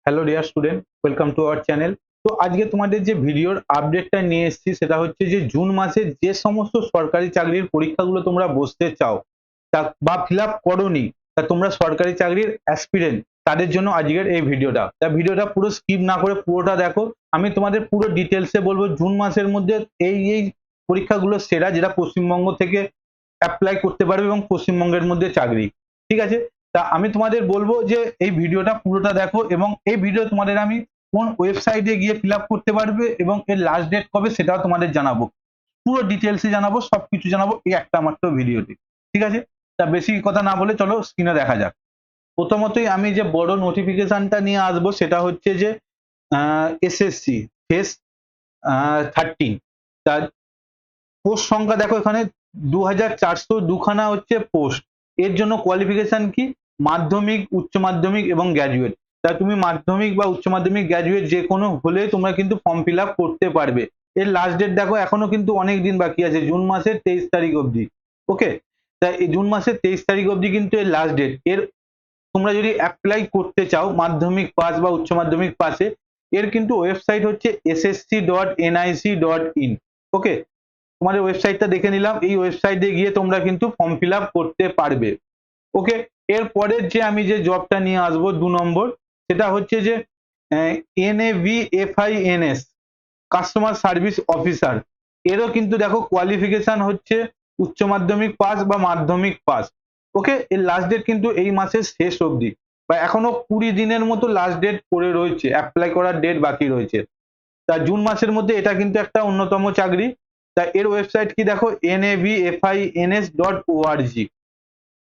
Hello dear student, welcome to our channel. তো আজকে তোমাদের যে ভিডিওর আপডেটটা নিয়ে এসেছি সেটা হচ্ছে যে জুন মাসে যে সমস্ত সরকারি চাকরির পরীক্ষাগুলো তোমরা বসতে চাও তা বা ফিল আপ করোনি, তা তোমরা সরকারি চাকরির অ্যাসপিরেন্ট তাদের জন্য আজকের এই ভিডিওটা পুরো স্কিপ না করে পুরোটা দেখো। আমি তোমাদের পুরো ডিটেলসে বলবো জুন মাসের মধ্যে এই পরীক্ষাগুলো সেরা যেটা পশ্চিমবঙ্গ থেকে অ্যাপ্লাই করতে পারবে এবং পশ্চিমবঙ্গের মধ্যে চাকরি। ঠিক আছে, তা আমি তোমাদের বলবো যে এই ভিডিওটা পুরোটা দেখো এবং এই ভিডিও তোমাদের আমি কোন ওয়েবসাইটে গিয়ে ফিল আপ করতে পারবে এবং এর লাস্ট ডেট কবে সেটাও তোমাদের জানাবো। পুরো ডিটেলসে জানাবো, সবকিছু জানাবো এই একটা মাত্র ভিডিওতে। ঠিক আছে, তা বেশি কথা না বলে চলো স্ক্রিনে দেখা যাক। প্রথমতই আমি যে বড় নোটিফিকেশনটা নিয়ে আসবো সেটা হচ্ছে যে এসএসসি ফেস 13 তার পোস্ট সংখ্যা দেখো এখানে 2402 হচ্ছে পোস্ট। এর জন্য কোয়ালিফিকেশন কি? মাধ্যমিক, উচ্চ মাধ্যমিক এবং গ্র্যাজুয়েট। তা তুমি মাধ্যমিক বা উচ্চ মাধ্যমিক গ্র্যাজুয়েট যে কোনো হলে তোমরা কিন্তু ফর্ম ফিল আপ করতে পারবে। এর লাস্ট ডেট দেখো এখনো কিন্তু অনেক দিন বাকি আছে, জুন মাসের 23 তারিখ অবধি। ওকে, তা এই জুন মাসের 23 তারিখ অবধি কিন্তু এর লাস্ট ডেট। এর তোমরা যদি অ্যাপ্লাই করতে চাও মাধ্যমিক পাস বা উচ্চ মাধ্যমিক পাসে, এর কিন্তু ওয়েবসাইট হচ্ছে ssc.nic.in। ওকে, তোমাদের ওয়েবসাইটটা দেখে নিলাম, এই ওয়েবসাইটে গিয়ে তোমরা কিন্তু ফর্ম ফিল আপ করতে পারবে। ওকে, এরপরের যে আমি যে জবটা নিয়ে আসবো 2 নম্বর, সেটা হচ্ছে যে NAVFINS কাস্টমার সার্ভিস অফিসার। এরও কিন্তু দেখো কোয়ালিফিকেশন হচ্ছে উচ্চ মাধ্যমিক পাস বা মাধ্যমিক পাস। ওকে, এর লাস্ট ডেট কিন্তু এই মাসের শেষ অবধি বা এখনো 20 দিনের মতো লাস্ট ডেট পড়ে রয়েছে, অ্যাপ্লাই করার ডেট বাকি রয়েছে। তা জুন মাসের মধ্যে এটা কিন্তু একটা অন্যতম চাকরি। তা এর ওয়েবসাইট কি দেখো navfins.org।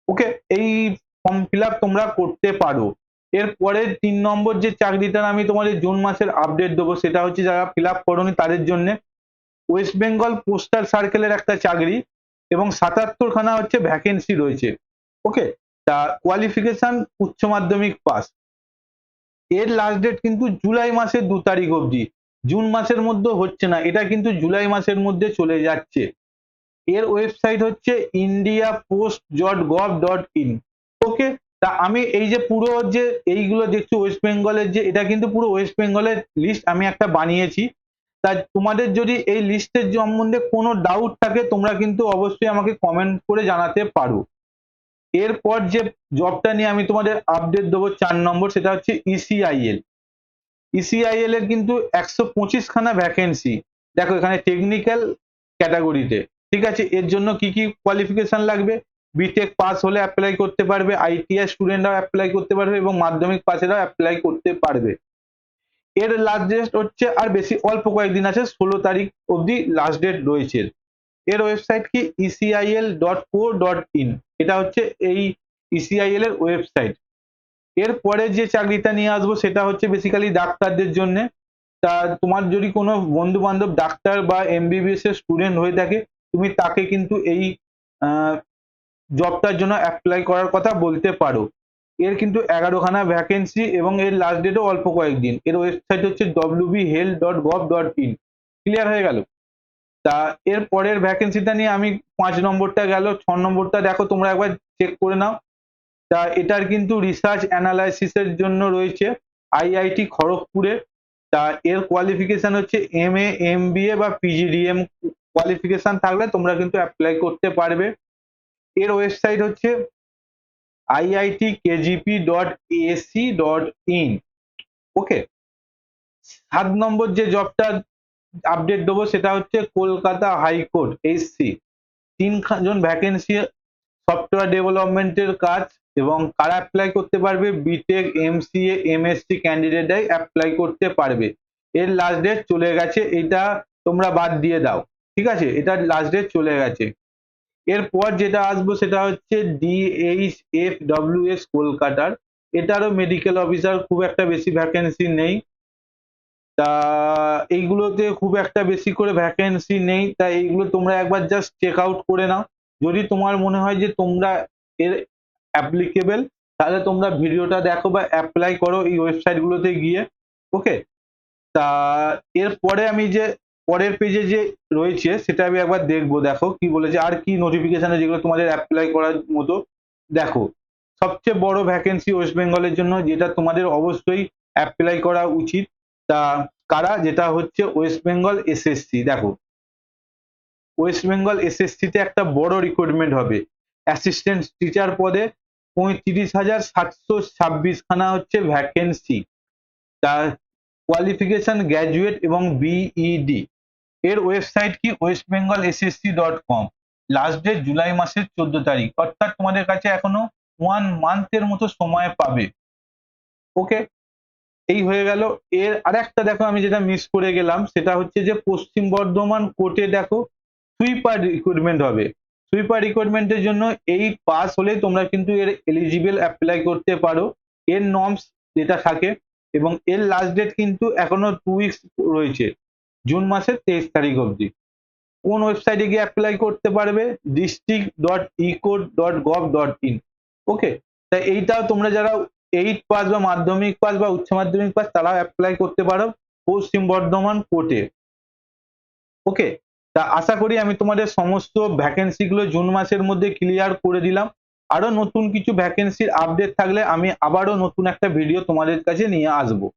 ওকে, এই ফর্ম ফিল আপ তোমরা করতে পারো। এরপরে 3 নম্বর যে চাকরিটার আমি তোমাদের জুন মাসের আপডেট দেবো সেটা হচ্ছে যারা ফিল আপ করোনি তাদের জন্য ওয়েস্ট বেঙ্গল পোস্টাল সার্কেলের একটা চাকরি এবং 77খানা হচ্ছে ভ্যাকেন্সি রয়েছে। ওকে, তা কোয়ালিফিকেশন উচ্চ মাধ্যমিক পাস। এর লাস্ট ডেট কিন্তু জুলাই মাসের 2 তারিখ অবধি, জুন মাসের মধ্যে হচ্ছে না, এটা কিন্তু জুলাই মাসের মধ্যে চলে যাচ্ছে। এর ওয়েবসাইট হচ্ছে indiapost.gov.in। ওকে, তা আমি এই যে পুরো যে এইগুলো দেখছো ওয়েস্ট বেঙ্গলের যে, এটা কিন্তু পুরো ওয়েস্ট বেঙ্গলের লিস্ট আমি একটা বানিয়েছি। তা তোমাদের যদি এই লিস্টের সম্বন্ধে কোনো ডাউট থাকে তোমরা কিন্তু অবশ্যই আমাকে কমেন্ট করে জানাতে পারো। এরপর যে জবটা নিয়ে আমি তোমাদের আপডেট দেবো 4 নম্বর, সেটা হচ্ছে ইসিআইএল। ইসিআইএল এর কিন্তু 125খানা ভ্যাকেন্সি দেখো এখানে টেকনিক্যাল ক্যাটাগরিতে। ঠিক আছে, এর জন্য কি কি কোয়ালিফিকেশন লাগবে? বিটেক পাস হলে অ্যাপ্লাই করতে পারবে, আইটিআই স্টুডেন্টরাও অ্যাপ্লাই করতে পারবে এবং মাধ্যমিক পাসেরাও অ্যাপ্লাই করতে পারবে। এর লাস্ট ডেট হচ্ছে আর বেশি অল্প কয়েকদিন আছে, 16 তারিখ অবধি লাস্ট ডেট রয়েছে। এর ওয়েবসাইট কি ecil.co.in। এটা হচ্ছে এই ইসিআইএল এর ওয়েবসাইট। এরপরে যে চাকরিটা নিয়ে আসবো সেটা হচ্ছে বেসিক্যালি ডাক্তারদের জন্য। তা তোমার যদি কোনো বন্ধু বান্ধব ডাক্তার বা এমবিবিএস এর স্টুডেন্ট হয়ে থাকে তুমি তাকে কিন্তু এই জবটার জন্য অ্যাপ্লাই করার কথা বলতে পারো। এর কিন্তু 11খানা ভ্যাকেন্সি এবং এর লাস্ট ডেটও অল্প কয়েকদিন। এর ওয়েবসাইট হচ্ছে wbhealth.gov.in। ক্লিয়ার হয়ে গেল? তা এর পরের ভ্যাকেন্সিটা নিয়ে আমি 5 নম্বরটা গেল, 6 নম্বরটা দেখো তোমরা একবার চেক করে নাও। তা এটার কিন্তু রিসার্চ অ্যানালাইসিসের জন্য রয়েছে আইআইটি খড়গপুরে। তা এর কোয়ালিফিকেশন হচ্ছে এমএ, এমবিএ বা পিজিডিএম কোয়ালিফিকেশন থাকলে তোমরা কিন্তু অ্যাপ্লাই করতে পারবে। এর ওয়েবসাইট হচ্ছে iitkgp.ac.in। ওকে, 7 নম্বর যে জবটা আপডেট দেবো সেটা হচ্ছে কলকাতা হাইকোর্ট এসসি। 3জন ভ্যাকেন্সি সফটওয়্যার ডেভেলপমেন্টের কাজ এবং কারা অ্যাপ্লাই করতে পারবে? বিটেক, এমসিএ, এমএসসি ক্যান্ডিডেটরাই অ্যাপ্লাই করতে পারবে। এর লাস্ট ডেট চলে গেছে, এটা তোমরা বাদ দিয়ে দাও। ঠিক আছে, এটার লাস্ট ডেট চলে গেছে। এরপর যেটা আসবো সেটা হচ্ছে DHFWS কলকাতার। এটারও মেডিকেল অফিসার, খুব একটা বেশি ভ্যাকেন্সি নেই। তা এইগুলোতে খুব একটা বেশি করে ভ্যাকেন্সি নেই, তাই এইগুলো তোমরা একবার জাস্ট চেক আউট করে নাও। যদি তোমার মনে হয় যে তোমরা এর অ্যাপ্লিকেবল তাহলে তোমরা ভিডিওটা দেখো বা অ্যাপ্লাই করো এই ওয়েবসাইট গুলোতে গিয়ে। ওকে, তা এরপরে আমি যে পরের পেজে যে রয়েছে সেটা আমি একবার দেখবো, দেখো কি বলেছে আর কি নোটিফিকেশনে যেগুলো তোমাদের অ্যাপ্লাই করার মতো। দেখো সবচেয়ে বড় ভ্যাকেন্সি ওয়েস্ট বেঙ্গলের জন্য যেটা তোমাদের অবশ্যই অ্যাপ্লাই করা উচিত। তা কারা, যেটা হচ্ছে ওয়েস্ট বেঙ্গল এসএসসি। দেখো ওয়েস্ট বেঙ্গল এসএসসি তে একটা বড় রিক্রুটমেন্ট হবে, অ্যাসিস্ট্যান্ট টিচার পদে 35,726 খানা হচ্ছে ভ্যাকেন্সি। তার কোয়ালিফিকেশন গ্র্যাজুয়েট এবং বিইডি। এর ওয়েবসাইট কি westbengalssc.com। লাস্ট ডেট জুলাই মাসের 14 তারিখ, অর্থাৎ তোমাদের কাছে এখনো 1 মান্থের মতো সময় পাবে। ওকে, এই হয়ে গেল। এর আরেকটা দেখো আমি যেটা মিস করে গেলাম, সেটা হচ্ছে যে পশ্চিম বর্ধমান কোর্টে দেখো সুইপার রিক্রুটমেন্ট হবে। সুইপার রিক্রুটমেন্টের জন্য 8 পাস হলে তোমরা কিন্তু এর এলিজিবল অ্যাপ্লাই করতে পারো। এর নর্মস যেটা থাকে, এবং এর লাস্ট ডেট কিন্তু এখনো 2 উইকস রয়েছে, জুন মাসের 23 তারিখ অবধি। কোন ওয়েবসাইটে গিয়ে অ্যাপ্লাই করতে পারবে? district.ecode.gov.in। ওকে, তাই এইটাও তোমরা যারা 8 পাস বা মাধ্যমিক পাস বা উচ্চ মাধ্যমিক পাস তারা অ্যাপ্লাই করতে পারো পশ্চিম বর্ধমান কোর্টে। ওকে, তা আশা করি আমি তোমাদের সমস্ত ভ্যাকেন্সি গুলো জুন মাসের মধ্যে ক্লিয়ার করে দিলাম। আরো নতুন কিছু ভ্যাকেন্সির আপডেট থাকলে আমি আবারও নতুন একটা ভিডিও তোমাদের কাছে নিয়ে আসবো।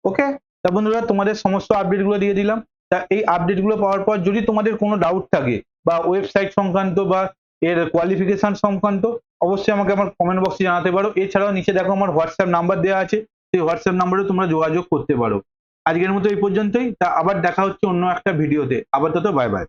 ওকে, তা বন্ধুরা তোমাদের সমস্ত আপডেট গুলো দিয়ে দিলাম। তা এই আপডেট গুলো পাওয়ার পর যদি তোমাদের কোনো ডাউট থাকে বা ওয়েবসাইট সংক্রান্ত বা এর কোয়ালিফিকেশন সংক্রান্ত, অবশ্যই আমাকে আমার কমেন্ট বক্সে জানাতে পারো। এছাড়াও নিচে দেখো আমার হোয়াটসঅ্যাপ নাম্বার দেওয়া আছে, সেই হোয়াটসঅ্যাপ নাম্বারে তোমরা যোগাযোগ করতে পারো। আজকের মতো এই পর্যন্তই, তা আবার দেখা হচ্ছে অন্য একটা ভিডিওতে। আপাতত বাই বাই।